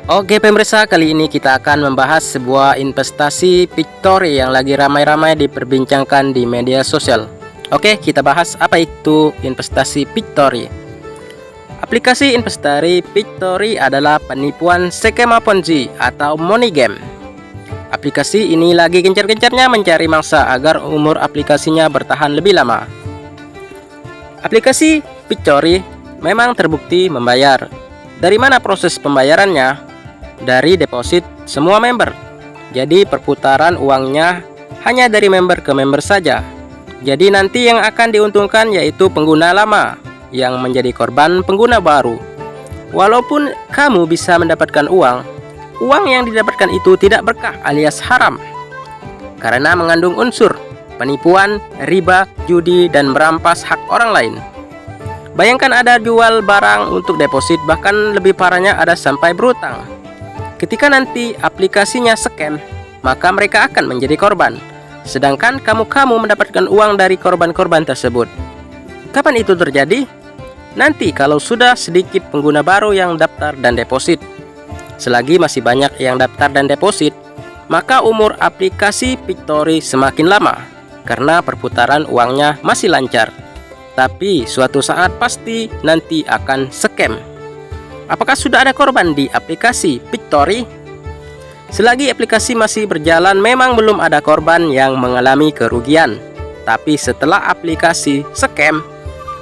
Oke pemirsa, kali ini kita akan membahas sebuah investasi Pictory yang lagi ramai-ramai diperbincangkan di media sosial. Oke, kita bahas apa itu investasi Pictory. Aplikasi investasi Pictory adalah penipuan skema Ponzi atau money game. Aplikasi ini lagi gencar-gencarnya mencari mangsa agar umur aplikasinya bertahan lebih lama. Aplikasi Pictory memang terbukti membayar. Dari mana proses pembayarannya? Dari deposit semua member. Jadi perputaran uangnya hanya dari member ke member saja. Jadi nanti yang akan diuntungkan yaitu pengguna lama yang menjadi korban pengguna baru. Walaupun kamu bisa mendapatkan uang yang didapatkan itu tidak berkah alias haram, karena mengandung unsur penipuan, riba, judi, dan merampas hak orang lain. Bayangkan ada jual barang untuk deposit, bahkan lebih parahnya ada sampai berutang. Ketika nanti aplikasinya scam, maka mereka akan menjadi korban, sedangkan kamu mendapatkan uang dari korban-korban tersebut. Kapan itu terjadi? Nanti kalau sudah sedikit pengguna baru yang daftar dan deposit. Selagi masih banyak yang daftar dan deposit, maka umur aplikasi Pictory semakin lama, karena perputaran uangnya masih lancar. Tapi suatu saat pasti nanti akan scam. Apakah sudah ada korban di aplikasi Pictory? Selagi aplikasi masih berjalan, memang belum ada korban yang mengalami kerugian. Tapi setelah aplikasi scam,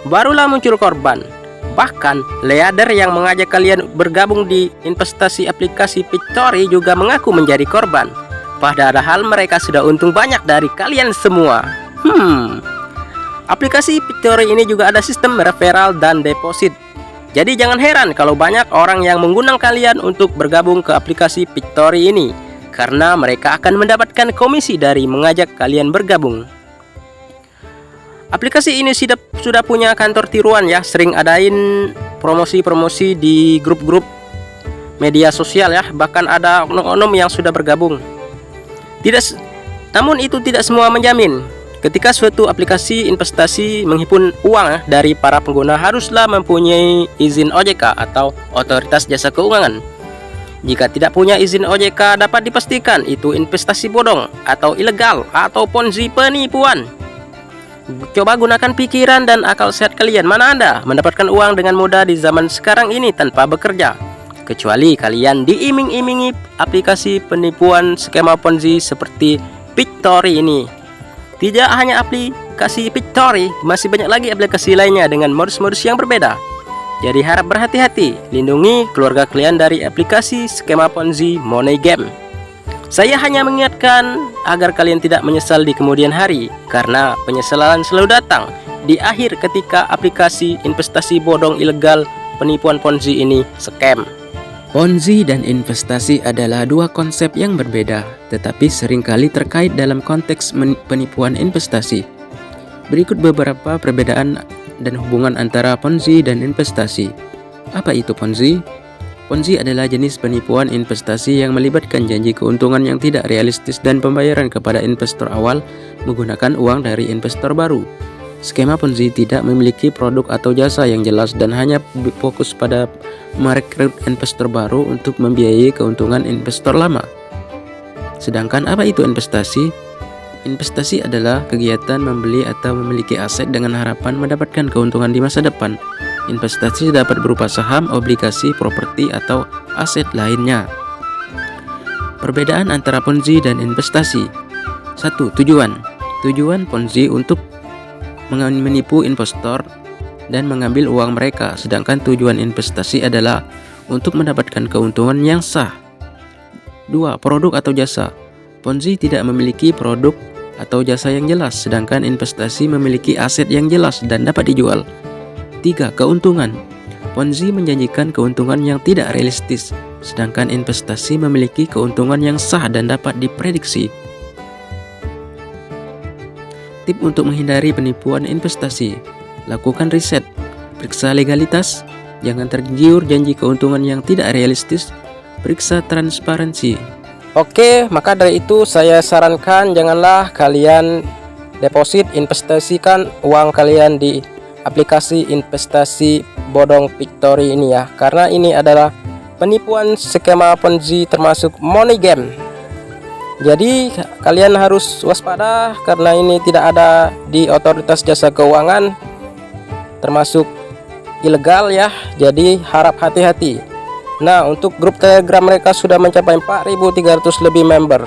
barulah muncul korban. Bahkan leader yang mengajak kalian bergabung di investasi aplikasi Pictory juga mengaku menjadi korban, padahal mereka sudah untung banyak dari kalian semua. Aplikasi Pictory ini juga ada sistem referral dan deposit. Jadi jangan heran kalau banyak orang yang mengundang kalian untuk bergabung ke aplikasi Pictory ini, karena mereka akan mendapatkan komisi dari mengajak kalian bergabung. Aplikasi ini sudah punya kantor tiruan ya, sering adain promosi-promosi di grup-grup media sosial ya, bahkan ada oknum-oknum yang sudah bergabung. Namun itu tidak semua menjamin. Ketika suatu aplikasi investasi menghimpun uang dari para pengguna, haruslah mempunyai izin OJK atau Otoritas Jasa Keuangan. Jika tidak punya izin OJK, dapat dipastikan itu investasi bodong atau ilegal atau Ponzi, penipuan. Coba gunakan pikiran dan akal sehat kalian. Mana Anda mendapatkan uang dengan mudah di zaman sekarang ini tanpa bekerja? Kecuali kalian diiming-imingi aplikasi penipuan skema Ponzi seperti Pictory ini. Tidak hanya aplikasi Pictory, masih banyak lagi aplikasi lainnya dengan modus-modus yang berbeda. Jadi harap berhati-hati, lindungi keluarga kalian dari aplikasi skema Ponzi money game. Saya hanya mengingatkan agar kalian tidak menyesal di kemudian hari, karena penyesalan selalu datang di akhir ketika aplikasi investasi bodong ilegal penipuan Ponzi ini scam. Ponzi dan investasi adalah dua konsep yang berbeda, tetapi seringkali terkait dalam konteks penipuan investasi. Berikut beberapa perbedaan dan hubungan antara Ponzi dan investasi. Apa itu Ponzi? Ponzi adalah jenis penipuan investasi yang melibatkan janji keuntungan yang tidak realistis dan pembayaran kepada investor awal menggunakan uang dari investor baru. Skema Ponzi tidak memiliki produk atau jasa yang jelas dan hanya fokus pada merekrut investor baru untuk membiayai keuntungan investor lama. Sedangkan apa itu investasi? Investasi adalah kegiatan membeli atau memiliki aset dengan harapan mendapatkan keuntungan di masa depan. Investasi dapat berupa saham, obligasi, properti, atau aset lainnya. Perbedaan antara Ponzi dan investasi. 1. Tujuan. Tujuan Ponzi untuk menipu investor dan mengambil uang mereka, sedangkan tujuan investasi adalah untuk mendapatkan keuntungan yang sah. 2. Produk atau jasa. Ponzi tidak memiliki produk atau jasa yang jelas, sedangkan investasi memiliki aset yang jelas dan dapat dijual. 3. Keuntungan. Ponzi menjanjikan keuntungan yang tidak realistis, sedangkan investasi memiliki keuntungan yang sah dan dapat diprediksi. Tip untuk menghindari penipuan investasi: lakukan riset, periksa legalitas, jangan tergiur janji keuntungan yang tidak realistis, periksa transparansi. Oke, maka dari itu saya sarankan janganlah kalian deposit, investasikan uang kalian di aplikasi investasi bodong Pictory ini ya, karena ini adalah penipuan skema Ponzi termasuk money game. Jadi kalian harus waspada karena ini tidak ada di otoritas jasa keuangan, termasuk ilegal ya. Jadi harap hati-hati. Nah, untuk grup Telegram mereka sudah mencapai 4.300 lebih member.